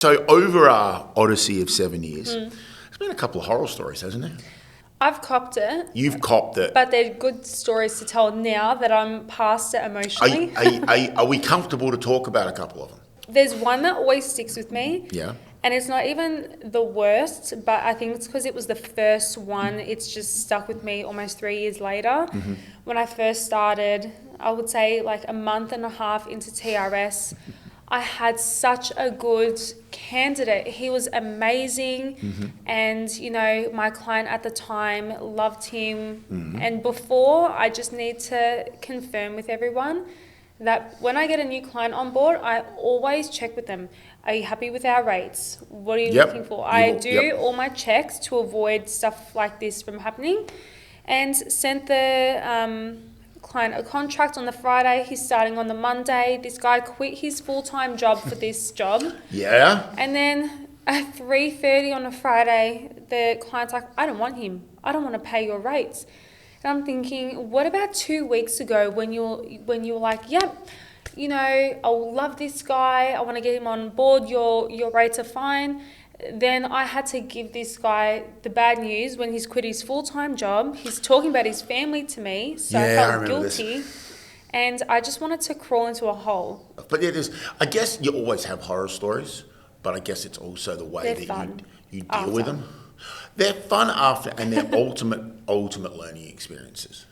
So over our odyssey of 7 years, there's been a couple of horror stories, hasn't there? I've copped it, You've copped it. but they're good stories to tell now that I'm past it emotionally. Are we comfortable to talk about a couple of them? There's one that always sticks with me. Yeah. And it's not even the worst, but I think it's because it was the first one. It's just stuck with me almost 3 years later. When I first started, I would say like a month and a half into TRS, I had such a good candidate. He was amazing. And, you know, my client at the time loved him. And before, I just need to confirm with everyone that when I get a new client on board, I always check with them. Are you happy with our rates? What are you looking for? I do all my checks to avoid stuff like this from happening, and sent the client a contract on the Friday. He's starting on the Monday. This guy quit his full-time job for this job. Yeah. And then at 3:30 on a Friday, the client's like, I don't want him. I don't want to pay your rates. And I'm thinking, what about 2 weeks ago when you were like, yep, you know, I love this guy. I want to get him on board. Your rates are fine. Then I had to give this guy the bad news when he's quit his full-time job. He's talking about his family to me, so I felt guilty. And I just wanted to crawl into a hole. But it is, I guess you always have horror stories, but I guess it's also the way that you deal with them. They're fun after, and they're ultimate learning experiences.